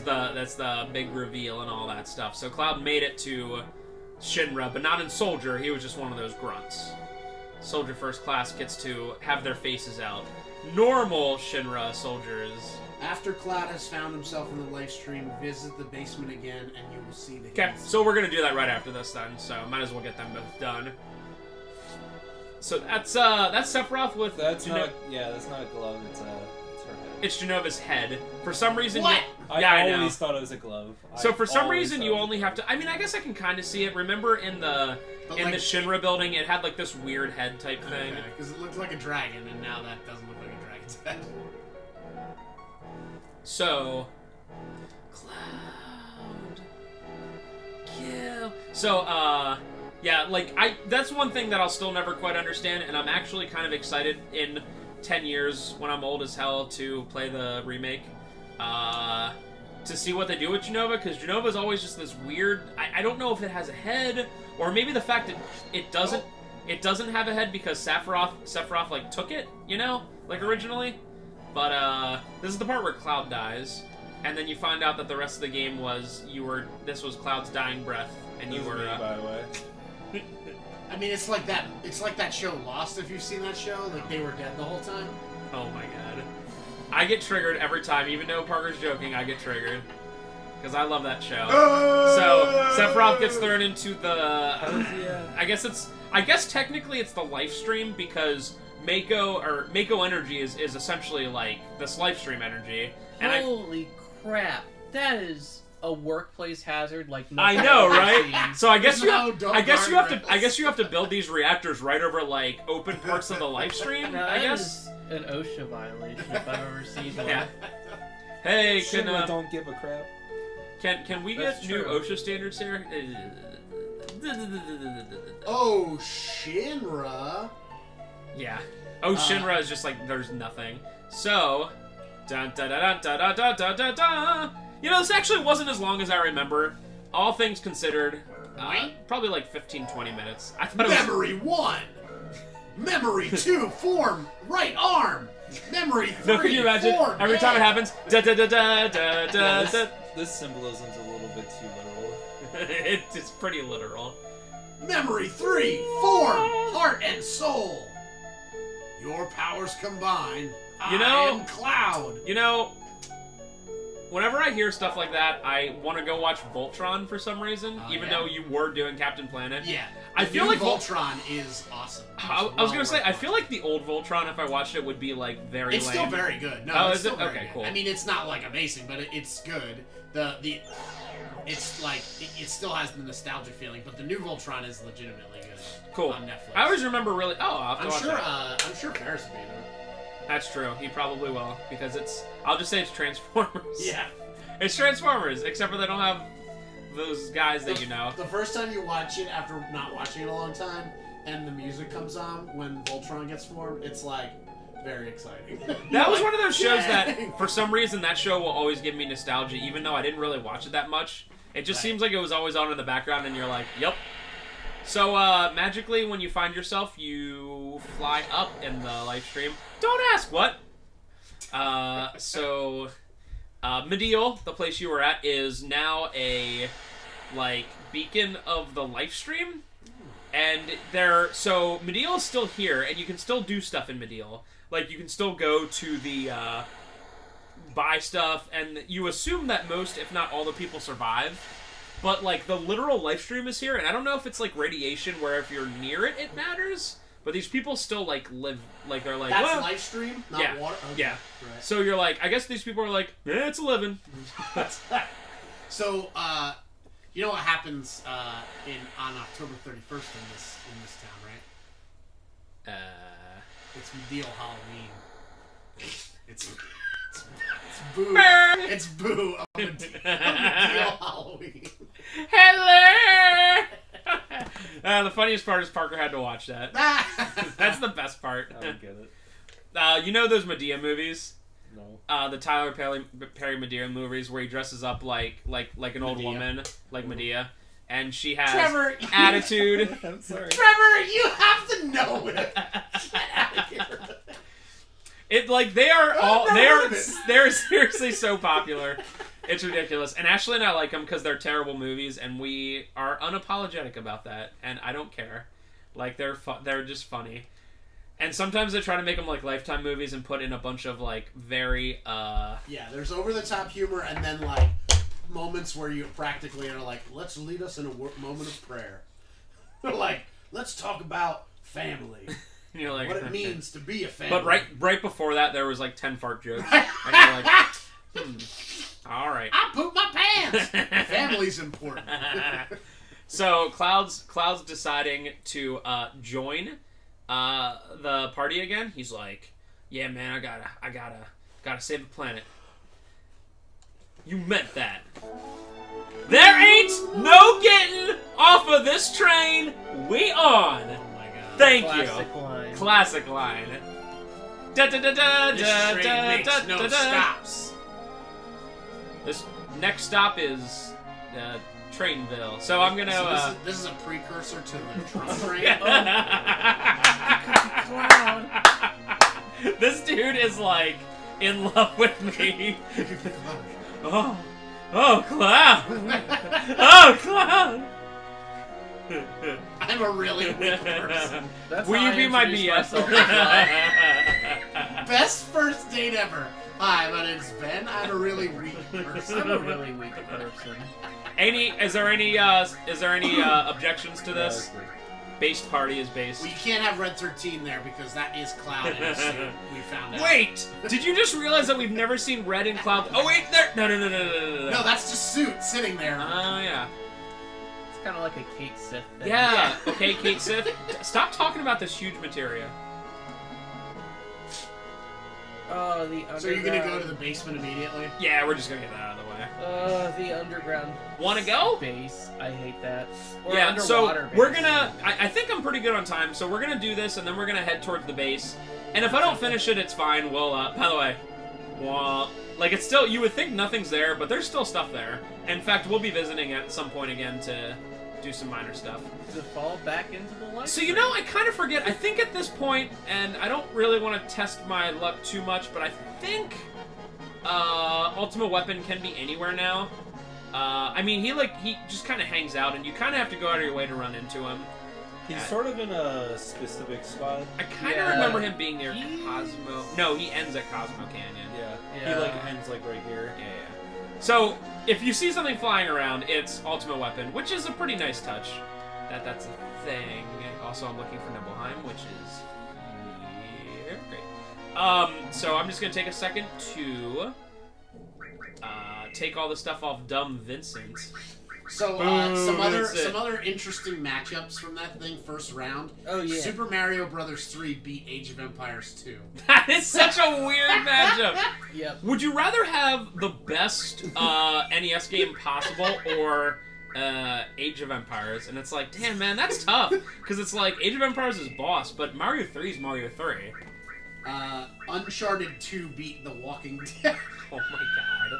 the big reveal and all that stuff. So Cloud made it to Shinra, but not in Soldier. He was just one of those grunts. Soldier First Class gets to have their faces out. Normal Shinra soldiers. After Cloud has found himself in the live stream, visit the basement again, and you will see the. Okay, so we're gonna do that right after this then. So might as well get them both done. So that's Sephiroth with. That's not a glove. It's her head. It's Genova's head. For some reason. What? I know. always thought it was a glove. So for some reason you only have to. I mean, I guess I can kind of see it. Remember in the the Shinra building, it had like this weird head type thing. Okay, because it looked like a dragon, and now that doesn't look like a dragon's head. So, Cloud, kill. So, yeah, like that's one thing that I'll still never quite understand, and I'm actually kind of excited in 10 years when I'm old as hell to play the remake, to see what they do with Jenova, because Jenova is always just this weird. I don't know if it has a head, or maybe the fact that it doesn't. It doesn't have a head because Sephiroth like took it, you know, like originally. But this is the part where Cloud dies, and then you find out that the rest of the game was this was Cloud's dying breath, and you were. By the way. I mean, it's like that. It's like that show Lost. If you've seen that show, like they were dead the whole time. Oh my god, I get triggered every time, even though Parker's joking. I get triggered because I love that show. So Sephiroth gets thrown into the. I guess technically it's the life stream because Mako energy is essentially like this life stream energy. And Holy crap! That is a workplace hazard like I know, right? Seen. So I guess you have to build these reactors right over like open parts of the live stream. Now, I that guess is an OSHA violation if I've ever seen one. Yeah. Hey, Shinra don't give a crap. Can we get That's new true. OSHA standards here? Oh, Shinra. Yeah. Oh, Shinra is just like there's nothing. So, dun dun dun dun dun dun dun dun dun. You know, this actually wasn't as long as I remember. All things considered, probably like 15-20 minutes. I thought Memory 1. Memory 2. Form right arm. Memory 3. No, can you imagine? Form Every time it head. happens, da da da da da da da. This symbolism's a little bit too literal. It's pretty literal. Memory 3. Form, heart, and soul. Your powers combined. You know- I am Cloud. You know, whenever I hear stuff like that, I want to go watch Voltron for some reason, even though you were doing Captain Planet. Yeah. I The feel new like Voltron is awesome. I was gonna say, I feel like the old Voltron, if I watched it, would be like very It's lame. still very good. No, Oh, it's is it? still very Okay, good. cool. I mean, it's not like amazing, but it's good. It's like it still has the nostalgia feeling, but the new Voltron is legitimately good. Cool. On Netflix. I always remember really. Oh, I'll have to I'm watch sure. that. I'm sure Ferris will be there. That's true. He probably will because it's. I'll just say it's Transformers. Yeah. It's Transformers, except for they don't have those guys that you know. The first time you watch it after not watching it a long time, and the music comes on when Voltron gets formed, it's like very exciting. That was one of those shows "Yay!" that, for some reason, that show will always give me nostalgia, even though I didn't really watch it that much. It just seems like it was always on in the background, and you're like, yep. So, magically, when you find yourself, you fly up in the live stream. Don't ask what. Medial, the place you were at, is now a, like, beacon of the live stream. And so Medial is still here, and you can still do stuff in Medial. Like, you can still go to the, buy stuff, and you assume that most, if not all, the people survive. But, like, the literal live stream is here, and I don't know if it's, like, radiation, where if you're near it, it matters. But these people still, like, live, like, they're like, That's well, live stream, not yeah, water. Okay. yeah. Right. So you're like, I guess these people are like, it's 11. So, you know what happens on October 31st in this town, right? It's Medial Halloween. It's Boo. It's Boo of Medial Halloween. Hello! The funniest part is Parker had to watch that. That's the best part. I don't get it. You know those Medea movies? No. The Tyler Perry Medea movies where he dresses up like an old Medea. woman, like Medea, and she has Trevor, attitude. I'm sorry. Trevor, you have to know it. Get out of here. It like they are all never heard of it. they're seriously so popular. It's ridiculous. And Ashley and I like them because they're terrible movies, and we are unapologetic about that, and I don't care. Like, they're just funny. And sometimes they try to make them like Lifetime movies and put in a bunch of like very Yeah, there's over-the-top humor and then like moments where you practically are like, let's lead us in a moment of prayer. Like, let's talk about family. And you're like, what it means to be a family. But right before that, there was like 10 fart jokes. And you're like, all right. I pooped my pants! Family's important. So Cloud's deciding to join the party again. He's like, yeah, man, I gotta save the planet. You meant that. There ain't no getting off of this train. We on. Oh my god. Thank Classic you. line. Classic line. Da da da da This da train da makes da no da. stops. This next stop is Trainville. So I'm gonna. So this is a precursor to the Trump train. This dude is like in love with me. Oh, Cloud. Oh, Cloud. I'm a really weak person. That's Will how you I be my introduce BS? myself as well. Best first date ever. Hi, my name's Ben. I'm a really weak person. I'm a really weak person. Is there any objections to this? Based party is based. Well, you can't have Red 13 there because that is Cloud in a suit. We found out. Wait! Did you just realize that we've never seen Red in Cloud? Oh wait, there! No. No, that's just Suit sitting there. Oh yeah. It's kind of like a Kate Sith thing. Yeah. Okay, Kate Sith. Stop talking about this huge materia. Oh, the underground. So you're gonna go to the basement immediately? Yeah, we're just gonna get that out of the way. The underground. Wanna go? Base. I hate that. Or Yeah, so underwater base. we're gonna. I think I'm pretty good on time, so we're gonna do this, and then we're gonna head towards the base. And if I don't finish it, it's fine. We'll. By the way, well, like it's still. You would think nothing's there, but there's still stuff there. In fact, we'll be visiting at some point again to do some minor stuff. To fall back into the light. So you know, I kind of forget. I think at this point, and I don't really want to test my luck too much, but I think Ultimate Weapon can be anywhere now. I mean, he just kind of hangs out, and you kind of have to go out of your way to run into him. He's sort of in a specific spot. I kind of remember him being near Cosmo. No, he ends at Cosmo Canyon. Yeah. He like ends like right here. Yeah. So if you see something flying around, it's Ultimate Weapon, which is a pretty nice touch. That's a thing. Also, I'm looking for Nibelheim, which is here. Great. So I'm just gonna take a second to take all the stuff off Dumb Vincent. So Boom, some that's other interesting matchups from that thing first round. Oh yeah. Super Mario Brothers 3 beat Age of Empires 2. That is such a weird matchup. Yep. Would you rather have the best NES game possible or Age of Empires? And it's like, damn, man, that's tough. Because it's like, Age of Empires is boss, but Mario 3 is Mario 3. Uncharted 2 beat The Walking Dead. Oh my god.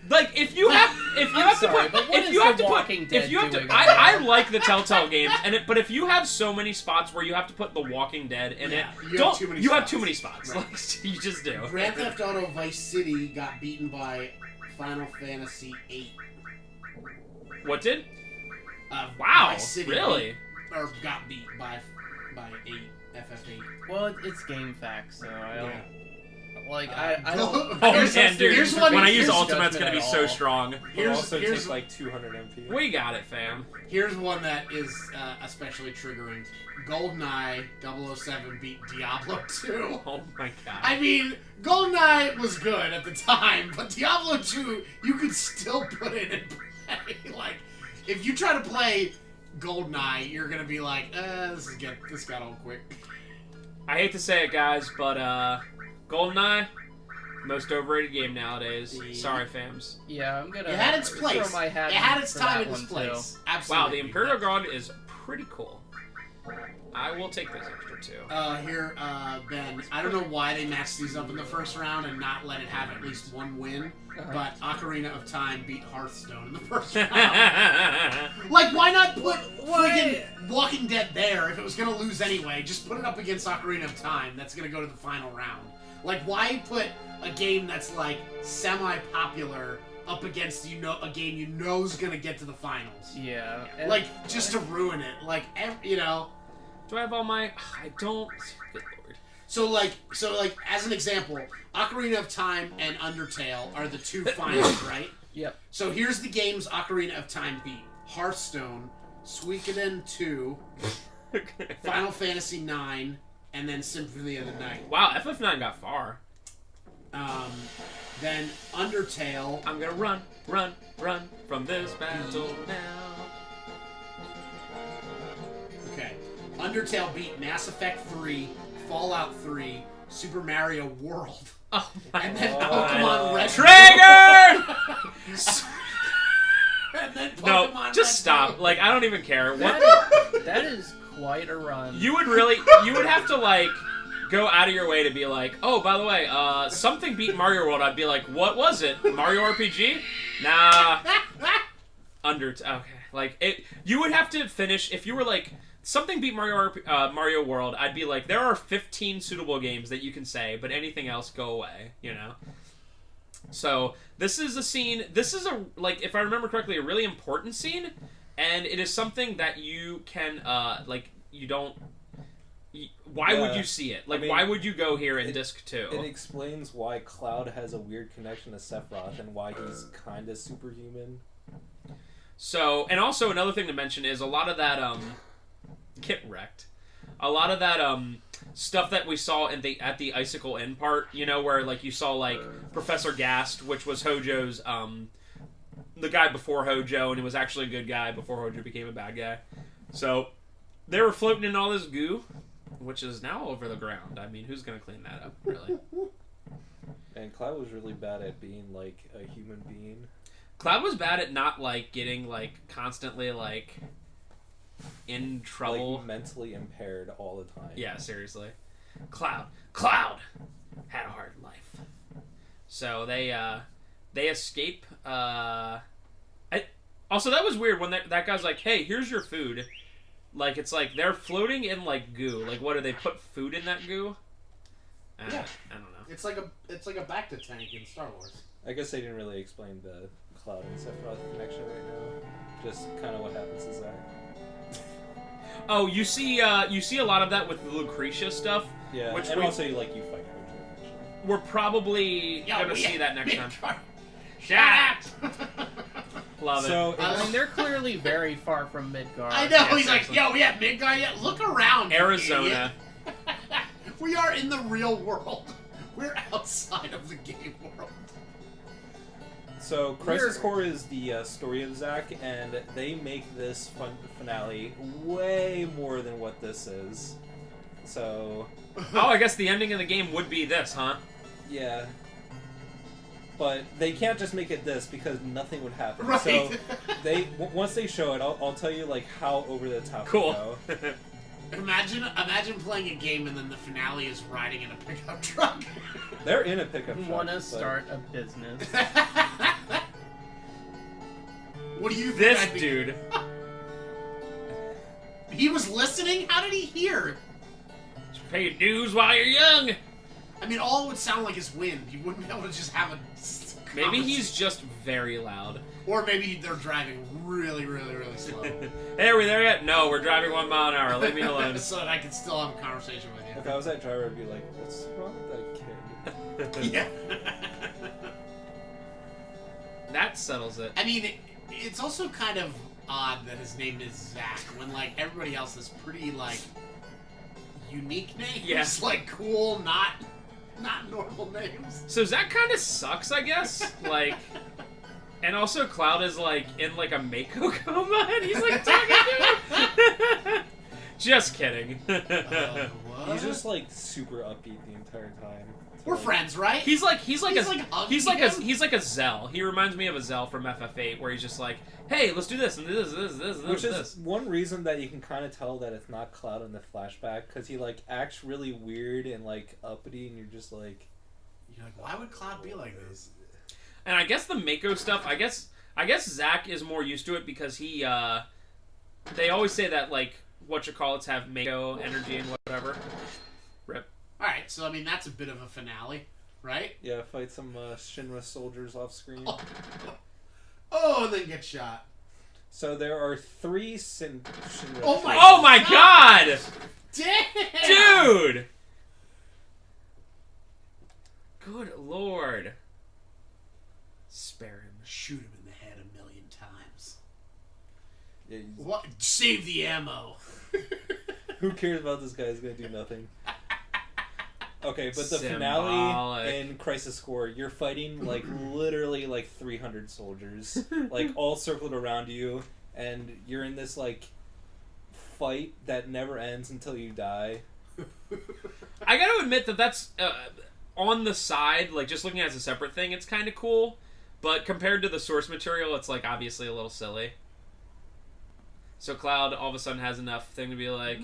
Like, if you have sorry, to but put, what if is you The have to Walking put, Dead if you have to, doing I like the Telltale games, but if you have so many spots where you have to put The Walking Dead in Yeah, it, you have too many you have spots. too many spots. Right. Like, you just do. Grand Theft Auto Vice City got beaten by Final Fantasy VIII. What did? Wow, Wow, really? Or got beat by 8, FF8. Well, it's game facts, so I don't. Yeah. Like I don't. Oh Here's- man, dude! here's one- when I use here's Ultimate, it's gonna be judgment so at all. strong. But also Here's take like 200 MP. We got it, fam. Here's one that is especially triggering. GoldenEye 007 beat Diablo 2. Oh my god. I mean, GoldenEye was good at the time, but Diablo 2, you could still put it in play. Like, if you try to play GoldenEye, you're gonna be like, this got old quick. I hate to say it, guys, but GoldenEye, most overrated game nowadays. Sorry, fams. Yeah, I'm gonna. It had its throw place. my hat It had in its for time that and its one, place. too. Absolutely. Wow, the Imperial Guard is pretty cool. I will take this extra too. Here, Ben, I don't know why they matched these up in the first round and not let it have at least one win, but Ocarina of Time beat Hearthstone in the first round. Like, why not put friggin' Walking Dead there if it was gonna lose anyway? Just put it up against Ocarina of Time. That's gonna go to the final round. Like, why put a game that's, like, semi-popular up against a game you know is gonna get to the finals. Yeah. Like just to ruin it. Like you know. Do I have all my? I don't. Good lord. So like as an example, Ocarina of Time and Undertale are the two finals, right? Yep. So here's the games Ocarina of Time beat: Hearthstone, Suikoden 2, Final Fantasy 9, and then Symphony of the Night. Wow, FF9 got far. Then Undertale. I'm gonna run from this battle now. Okay. Undertale beat Mass Effect 3, Fallout 3, Super Mario World, Oh my and then God. Pokemon Red. Trigger! And then No, Pokemon just Red stop. Blue. Like, I don't even care. What? That is quite a run. You would have to, like, go out of your way to be like, oh, by the way, something beat Mario World. I'd be like, what was it? Mario RPG? Nah. Okay. Like, you would have to finish, if you were like, something beat Mario World, I'd be like, there are 15 suitable games that you can say, but anything else, go away, you know? So, this is a scene, like, if I remember correctly, a really important scene, and it is something that you can, why would you see it? Like, I mean, why would you go here in Disc 2? It explains why Cloud has a weird connection to Sephiroth and why he's kind of superhuman. So, and also another thing to mention is a lot of that, get wrecked. A lot of that, stuff that we saw at the Icicle Inn part, you know, where, like, you saw, like, Professor Gast, which was Hojo's, the guy before Hojo, and he was actually a good guy before Hojo became a bad guy. So, they were floating in all this goo, which is now over the ground. I mean, who's gonna clean that up, really? And Cloud was really bad at being, like, a human being. Cloud was bad at not, like, getting, like, constantly, like, in trouble. Like, mentally impaired all the time. Yeah, seriously. Cloud had a hard life. So they escape. Also, that was weird when that guy's like, "Hey, here's your food." Like, it's like they're floating in like goo. Like, what do they put food in that goo? Yeah. I don't know. It's like a Bacta tank in Star Wars. I guess they didn't really explain the Cloud and Sephiroth connection right now. Just kind of what happens to Zack. Oh, you see a lot of that with the Lucretia stuff. Yeah, Which and we- also you fight Hojo eventually. We're probably gonna see that next time. Shut up! Love So, it. I mean, they're clearly very far from Midgard. I know, Yeah, he's like, seriously. yo, we have Midgard yet? Look around, you Arizona. idiot. We are in the real world. We're outside of the game world. So Crisis Core is the story of Zack, and they make this finale way more than what this is. So, Oh, I guess the ending of the game would be this, huh? yeah. But they can't just make it this because nothing would happen. Right. So once they show it, I'll tell you like how over the top Cool. they go. Imagine playing a game and then the finale is riding in a pickup truck. They're in a pickup truck. Want to but- start a business? What do you think? This I'd be- dude. He was listening? How did he hear? Pay your dues while you're young. I mean, all it would sound like is wind. You wouldn't be able to just have a Maybe he's conversation. just very loud. Or maybe they're driving really, really, really slow. Hey, are we there yet? No, we're driving 1 mile an hour. Leave me alone. So that I could still have a conversation with If I was that driver, I'd be like, "What's wrong with that kid?" you. Yeah. That settles it. I mean, it's also kind of odd that his name is Zack when, like, everybody else has pretty, like, unique names. Yeah. Like, cool, not normal names. So Zack kind of sucks, I guess. Like, and also Cloud is like in like a Mako coma, and he's like talking to him. Just kidding. What? He's just like super upbeat the entire time. We're friends, right? He's like hugging him? he's like a Zell. He reminds me of a Zell from FF8, where he's just like, hey, let's do this and this, Which is this. one reason that you can kind of tell that it's not Cloud in the flashback, because he like acts really weird and like uppity, and you're just like, You're like, why would Cloud be like this? And I guess the Mako stuff, I guess Zack is more used to it because he, they always say that, like, whatchamacallits have Mako energy and whatever. Rip. Alright, so, I mean, that's a bit of a finale. right? Yeah, fight some Shinra soldiers off screen. Oh, and then get shot. So there are 3 Shinra. Oh my- Oh my god! Damn! Dude! Good lord. Spare him. Shoot him in the head 1,000,000 times. Yeah, What? Save the ammo. who cares about this guy? He's gonna do nothing. Okay, but the finale Symbolic. in Crisis Core, you're fighting like literally like 300 soldiers, like all circled around you, and you're in this like fight that never ends until you die. I gotta admit that that's on the side, like just looking at it as a separate thing, it's kind of cool. But compared to the source material, it's like obviously a little silly. So Cloud all of a sudden has enough thing to be like,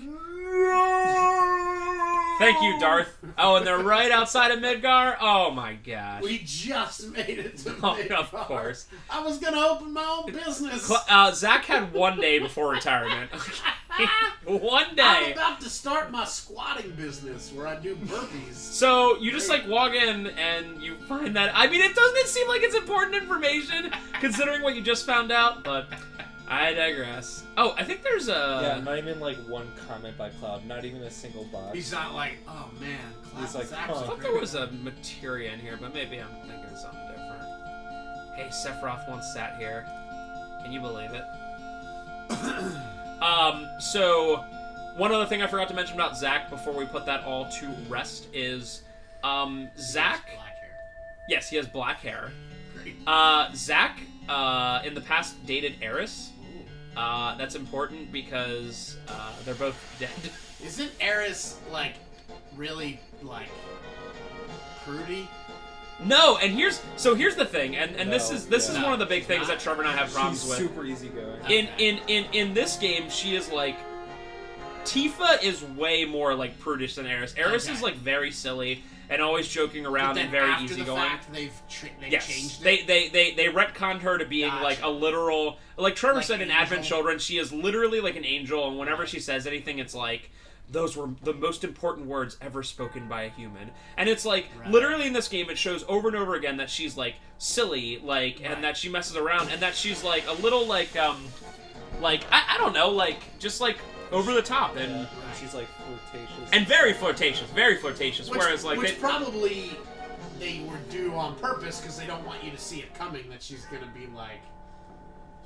thank you, Darth. Oh, and they're right outside of Midgar? Oh my gosh. We just made it to Oh, Midgar. of course. I was gonna open my own business. Zach had 1 day before retirement. One I'm day. about to start my squatting business where I do burpees. So you just like walk in and you find that. I mean, it doesn't seem like it's important information considering what you just found out, but I digress. Oh, I think there's a. Yeah, not even like one comment by Cloud, not even a single box. He's not like, oh man, He's like, Zach's huh. I a thought great- there was a materia in here, but maybe I'm thinking of something different. Hey, Sephiroth once sat here. Can you believe it? So one other thing I forgot to mention about Zach before we put that all to rest is Zach. Black hair. Yes, he has black hair. Great. Zach in the past dated Eris. That's important because they're both dead. Isn't Eris like really like prudy? No, and here's the thing, and this No, is yeah. one of the big She's things not. that Trevor and I have problems She's with. super easygoing. In this game, she is like Tifa is way more like prudish than Eris. Eris Okay. is like very silly and always joking But around then and very after the easygoing. fact, they've Yes, changed they it. retconned her to being Gotcha. like a literal, like Trevor Like said in angel? Advent Children, she is literally like an angel, and whenever Right. she says anything, it's like those were the most important words ever spoken by a human. And it's like Right. literally in this game, it shows over and over again that she's like silly, like, Right. and that she messes around, and that she's like a little like I don't know, like just like over the top and. Yeah, and she's like flirtatious. And very flirtatious, very flirtatious. Which, whereas, like, which they, probably they would do on purpose because they don't want you to see it coming. That she's gonna be like,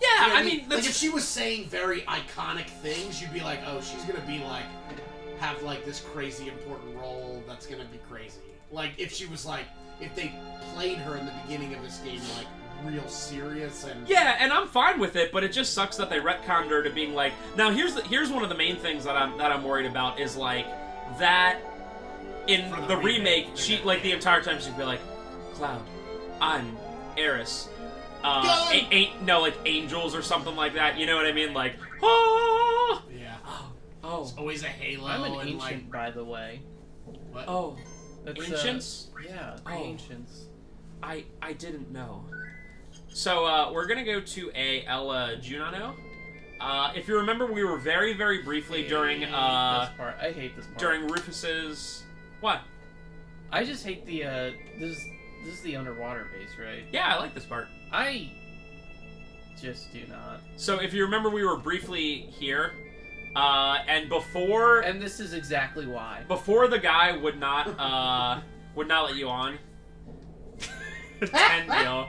yeah, you know what I mean, like that's, if she was saying very iconic things, you'd be like, oh, she's gonna be like, have like this crazy important role that's gonna be crazy. Like if she was like, if they played her in the beginning of this game like real serious and yeah, and I'm fine with it, but it just sucks that they retconned her to being like. Now, here's one of the main things that I'm worried about is like that in For the the remake, remake, she like the entire time she'd be like, Cloud, I'm Eris. Like angels or something like that. You know what I mean? Like, oh, yeah. oh, It's always a halo. I'm an and ancient, like by the way. what? oh. That's, Ancients? Yeah, Oh. ancients. I didn't know. So we're gonna go to a Ella Junano. If you remember, we were very, very briefly during this part. I hate this part. during Rufus's what? I just hate the this is the underwater base, right? Yeah, I like this part. I just do not. So if you remember, we were briefly here, and before And this is exactly why. the guy would not let you on. 10 mil.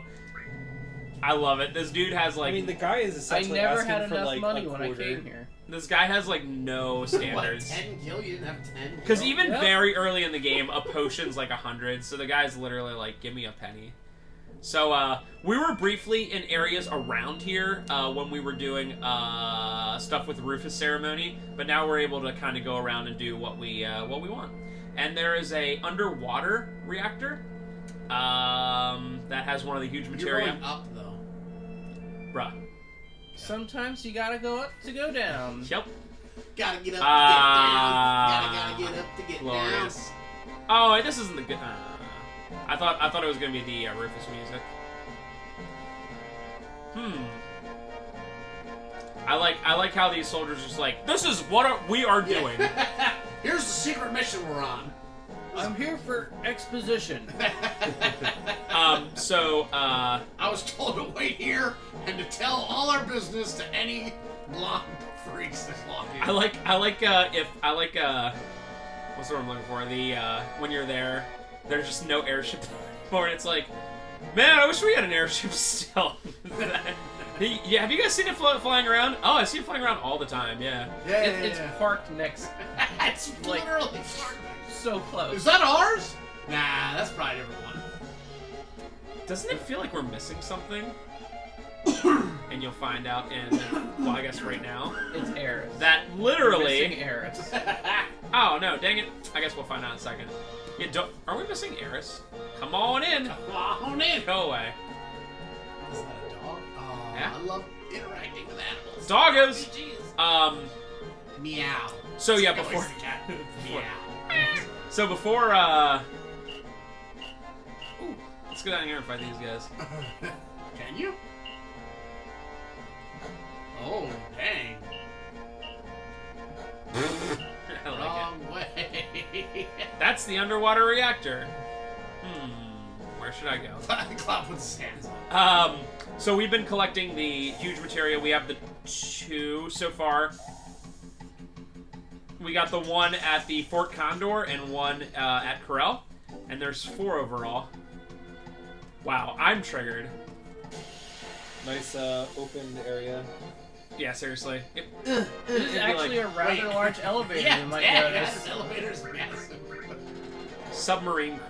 I love it. This dude has like I mean, the guy is I essentially never asking had for enough like money a when I quarter. came here. this guy has like no What, standards. 10 kill? You didn't have 10 Because kill? even Yeah. very early in the game, a potion's like 100, so the guy's literally like, give me a penny. So, we were briefly in areas around here when we were doing stuff with Rufus Ceremony, but now we're able to kind of go around and do what we want. And there is a underwater reactor that has one of the huge You're materia. going up though. Bruh. Sometimes you gotta go up to go down. Yep. Gotta get up to get down. Gotta get up to get Glorious. Oh, this isn't the good. I thought it was gonna be the Rufus music. I like how these soldiers just like, this is what we are doing. down. Here's the secret mission we're on. I'm here for exposition. So, I was told to wait here and to tell all our business to any blonde freaks that walk in. I like what's the word I'm looking for? The when you're there, there's just no airship anymore, and it's like, man, I wish we had an airship still. Yeah, have you guys seen it flying around? Oh, I see it flying around all the time. Yeah. It's parked next, It's like- literally parked. so close. Is that ours? Nah, that's probably a different one. Doesn't it feel like we're missing something? And you'll find out in, well, I guess right now. It's Eris. That literally. Missing Eris. Oh no, dang it! I guess we'll find out in a second. Yeah, are we missing Eris? Come on in. Come on in. Go away. Is that a dog? Oh, Yeah. I love interacting with animals. Doggos. RPGs. Meow. So yeah, Voice before. the cat. Before- Meow. So before. Ooh, let's go down here and fight these guys. Can you? Oh, dang. I like Wrong way. it. That's the underwater reactor. Where should I go? Cloud puts his hands on. So we've been collecting the huge materia. We have the 2 so far. We got the 1 at the Fort Condor and 1 at Corel. And there's 4 overall. Wow, I'm triggered. Nice open area. Yeah, seriously. This is actually a rather wait. large elevator, Yeah, you might yeah, notice. this elevator's massive. Submarine crew.